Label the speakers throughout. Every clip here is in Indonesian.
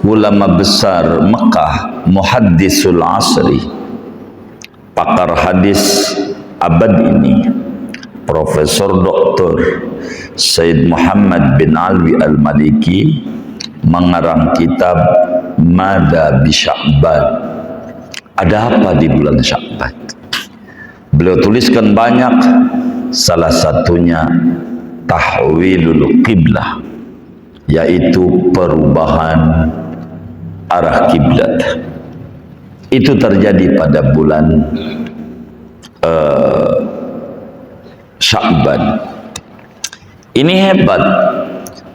Speaker 1: ulama besar Mekah, muhaddisul asri, pakar hadis abad ini, Profesor Dr. Said Muhammad bin Alwi Al-Maliki, mengarang kitab Mada bi Sya'ban. Ada apa di bulan Sya'ban? Beliau tuliskan banyak, salah satunya tahwilul qiblah, yaitu perubahan arah kiblat. Itu terjadi pada bulan Sya'ban. Ini hebat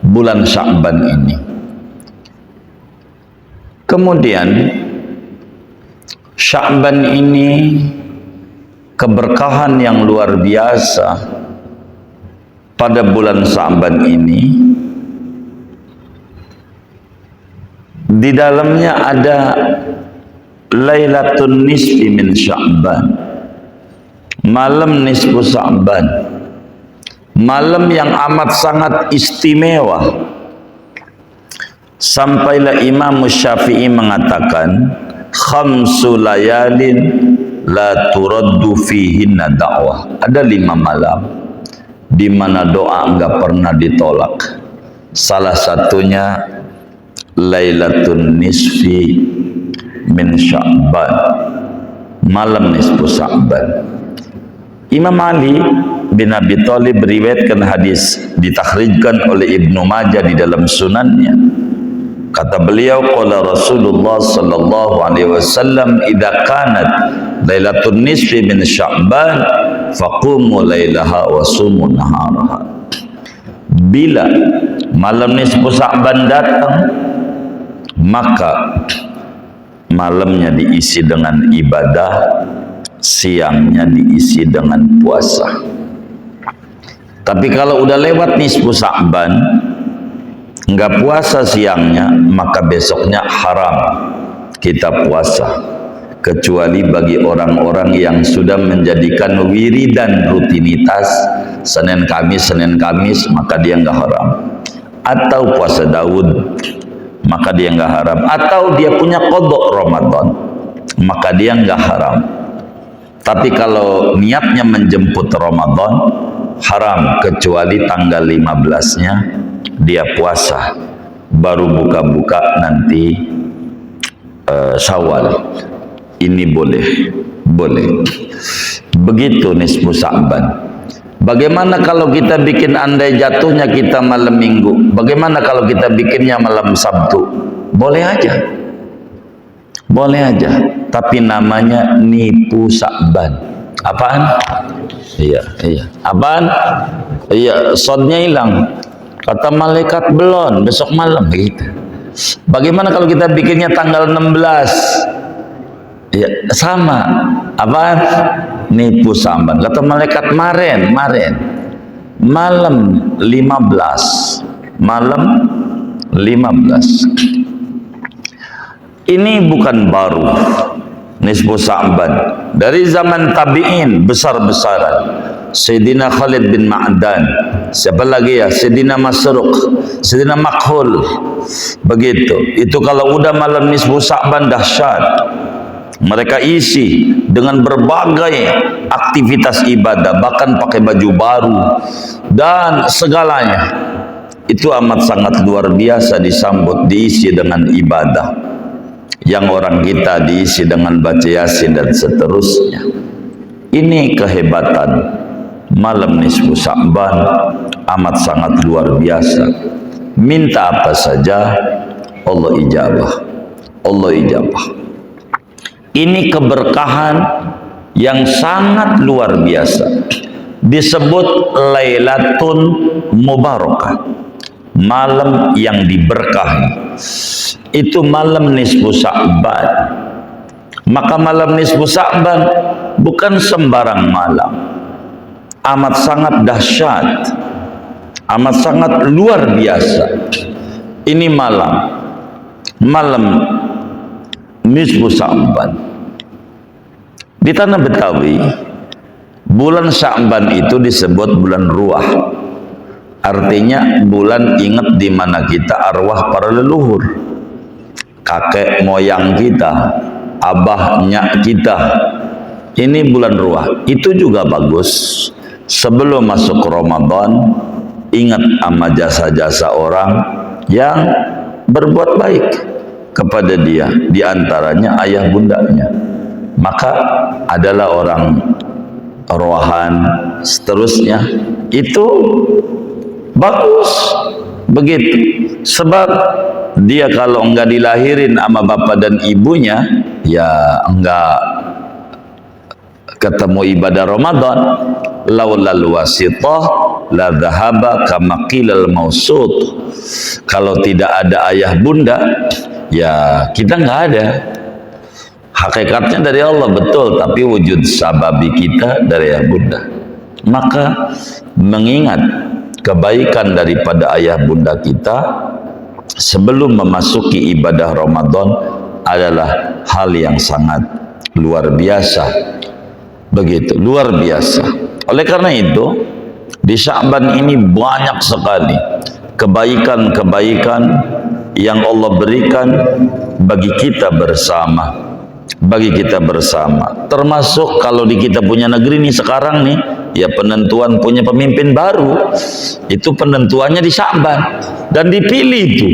Speaker 1: bulan Sya'ban ini. Kemudian Sya'ban ini keberkahan yang luar biasa. Pada bulan Sya'ban ini di dalamnya ada Lailatul Nisfi min Sya'ban, malam nisfu Sya'ban, malam yang amat sangat istimewa. Sampailah Imam Syafi'i mengatakan, khamsu layalin la turaddu fihinna da'wah. Ada 5 malam di mana doa enggak pernah ditolak. Salah satunya Lailatul Nisfi min Sya'ban, malam nisfu Sya'ban. Imam Ali bin Abi Thalib beriwayatkan hadis, ditakhrijkan oleh Ibnu Majah di dalam sunannya. Kata beliau, qala Rasulullah sallallahu alaihi wasallam, idza kanat lailatul nisfi min Sya'ban faqumu lailaha wa sumu naharaha. Bila malam nisfu Sya'ban datang, maka malamnya diisi dengan ibadah, siangnya diisi dengan puasa. Tapi kalau udah lewat nisfu Sya'ban, enggak puasa siangnya, maka besoknya haram kita puasa, kecuali bagi orang-orang yang sudah menjadikan wiridan rutinitas Senin Kamis, maka dia enggak haram. Atau puasa Daud, maka dia enggak haram. Atau dia punya qadha Ramadan, maka dia enggak haram. Tapi kalau niatnya menjemput Ramadan, haram, kecuali tanggal 15-nya dia puasa, baru buka-buka nanti Syawal. Ini boleh. Begitu nisfu Sya'ban. Bagaimana kalau kita bikin, andai jatuhnya kita malam Minggu, bagaimana kalau kita bikinnya malam Sabtu? Boleh aja, tapi namanya nipu Sya'ban. Apaan? Iya. Apaan? Iya, sodnya hilang. Kata malaikat belum, besok malam begitu. Bagaimana kalau kita bikinnya tanggal 16? Ya, sama. Apaan? Nipu Sya'ban. Kata malaikat malam 15. Ini bukan baru nisfu Sya'ban. Dari zaman tabi'in besar-besaran, Sayyidina Khalid bin Ma'dan, siapa lagi ya, Sayyidina Masruq, Sayyidina Makhul. Begitu. Itu kalau udah malam nisfu Sya'ban dahsyat. Mereka isi dengan berbagai aktivitas ibadah, bahkan pakai baju baru dan segalanya. Itu amat sangat luar biasa disambut, diisi dengan ibadah. Yang orang kita diisi dengan baca Yasin dan seterusnya. Ini kehebatan malam nisfu Sya'ban, amat sangat luar biasa. Minta apa saja Allah ijabah. Ini keberkahan yang sangat luar biasa. Disebut Lailatun Mubarakah, malam yang diberkahi. Itu malam nisfu Sya'ban. Maka malam nisfu Sya'ban bukan sembarang malam, amat sangat dahsyat, amat sangat luar biasa. Ini malam nisfu Sya'ban. Di tanah Betawi, bulan Sya'ban itu disebut bulan ruah. Artinya bulan ingat di mana kita arwah para leluhur, kakek moyang kita, abah nyak kita. Ini bulan ruah. Itu juga bagus. Sebelum masuk Ramadan, ingat sama jasa-jasa orang yang berbuat baik kepada dia, di antaranya ayah bundanya. Maka adalah orang rohan, seterusnya itu bagus begitu. Sebab dia kalau enggak dilahirin sama bapak dan ibunya, ya enggak ketemu ibadah Ramadan. Laulal wasithah la dhahaba kama qilal mausud. Kalau tidak ada ayah bunda, ya kita enggak ada. Hakikatnya dari Allah betul, tapi wujud sababi kita dari ayah bunda. Maka mengingat kebaikan daripada ayah bunda kita sebelum memasuki ibadah Ramadan adalah hal yang sangat luar biasa. Begitu, luar biasa. Oleh karena itu, di Sya'ban ini banyak sekali kebaikan-kebaikan yang Allah berikan bagi kita bersama. Bagi kita bersama, termasuk kalau di kita punya negeri nih sekarang nih, ya penentuan punya pemimpin baru, itu penentuannya di Sya'ban dan dipilih itu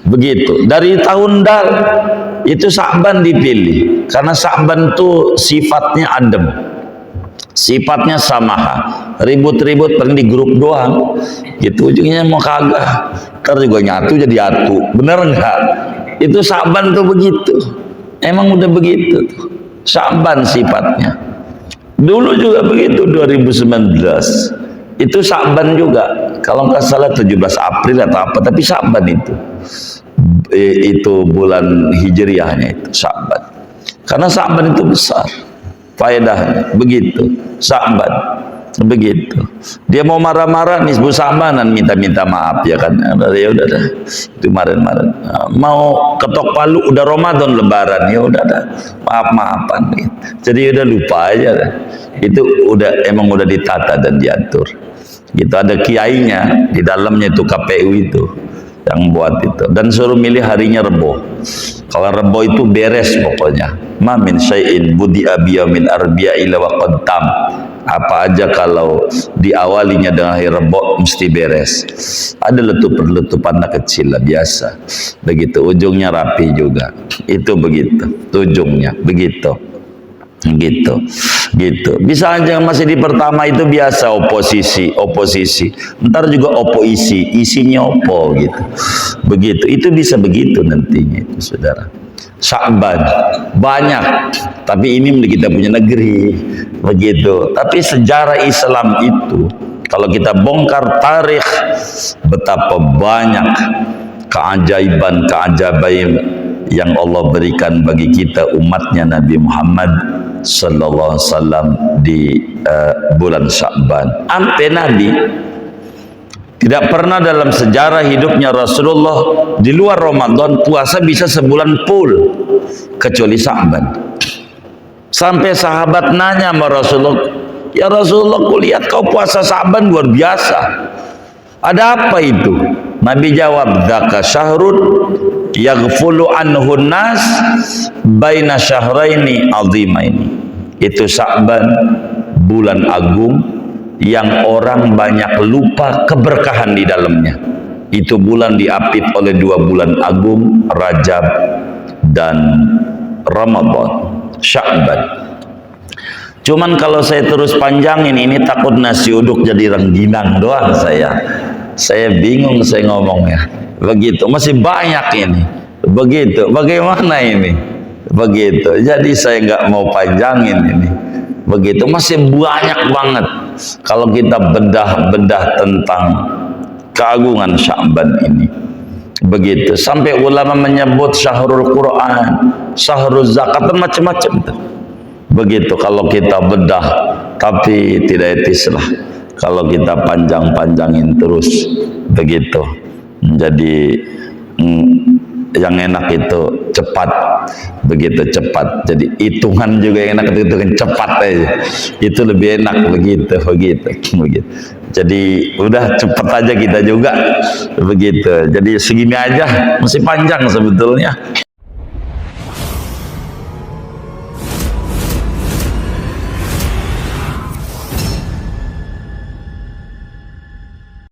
Speaker 1: begitu. Dari tahun dal itu Sya'ban dipilih, karena Sya'ban itu sifatnya adem, sifatnya samaha, ribut-ribut paling di grup doang gitu, ujungnya mau kagak, ntar juga nyatu jadi atu, bener enggak? Itu Sya'ban tuh begitu. Emang udah begitu tuh. Sya'ban sifatnya. Dulu juga begitu 2019. Itu Sya'ban juga. Kalau nggak salah 17 April atau apa, tapi Sya'ban itu. Itu bulan Hijriahnya itu Sya'ban. Karena Sya'ban itu besar faedahnya. Begitu. Sya'ban. Begitu. Dia mau marah-marah nih Bu Sya'banan minta-minta maaf ya kan. Ya udah dah. Itu kemarin-kemarin. Mau ketok palu udah Ramadan lebaran ya udah dah. Maaf-maafan gitu. Jadi udah lupa aja dah. Itu emang udah ditata dan diatur. Gitu, ada kiainya di dalamnya itu KPU itu yang buat itu, dan suruh milih harinya Rebo. Kalau Rebo itu beres pokoknya. Ma min syai'in budi'a biyamin arbi'a ila wa qaddam. Apa aja kalau diawalinya dengan hari Rebo mesti beres. Ada letupan-letupan anak kecil lah, biasa. Begitu, ujungnya rapi juga. Itu begitu, ujungnya begitu. Gitu. Bisa aja masih di pertama itu biasa oposisi. Ntar juga isinya opo gitu. Begitu. Itu bisa begitu nantinya itu, saudara. Sya'ban banyak, tapi ini kita punya negeri begitu. Tapi sejarah Islam itu kalau kita bongkar tarikh, betapa banyak keajaiban yang Allah berikan bagi kita umatnya Nabi Muhammad sallallahu alaihi wasallam di bulan Sya'ban. Sampai Nabi tidak pernah dalam sejarah hidupnya Rasulullah di luar Ramadan puasa bisa sebulan full kecuali Sya'ban. Sampai sahabat nanya sama Rasulullah, "Ya Rasulullah, kulihat kau puasa Sya'ban luar biasa. Ada apa itu?" Nabi jawab, "Dzaka syahrun yaghfulu anhu nas baina syahraini azimaini." Itu Sya'ban, bulan agung yang orang banyak lupa keberkahan di dalamnya. Itu bulan diapit oleh dua bulan agung, Rajab dan Ramadan, Sya'ban. Cuman kalau saya terus panjangin ini takut nasi uduk jadi rengginang doang saya. Saya bingung saya ngomongnya. Begitu, masih banyak ini. Begitu, bagaimana ini? Begitu. Jadi saya nggak mau panjangin ini. Begitu, masih banyak banget kalau kita bedah tentang keagungan Sya'ban ini. Begitu, sampai ulama menyebut syahrul Quran, syahrul zakat, dan macam-macam. Begitu kalau kita bedah, tapi tidak etis lah kalau kita panjang-panjangin terus begitu. Jadi yang enak itu cepat, begitu cepat. Jadi hitungan juga yang enak itu hitungan cepat aja. Itu lebih enak begitu. Jadi udah cepat aja kita juga begitu. Jadi segini aja masih panjang sebetulnya.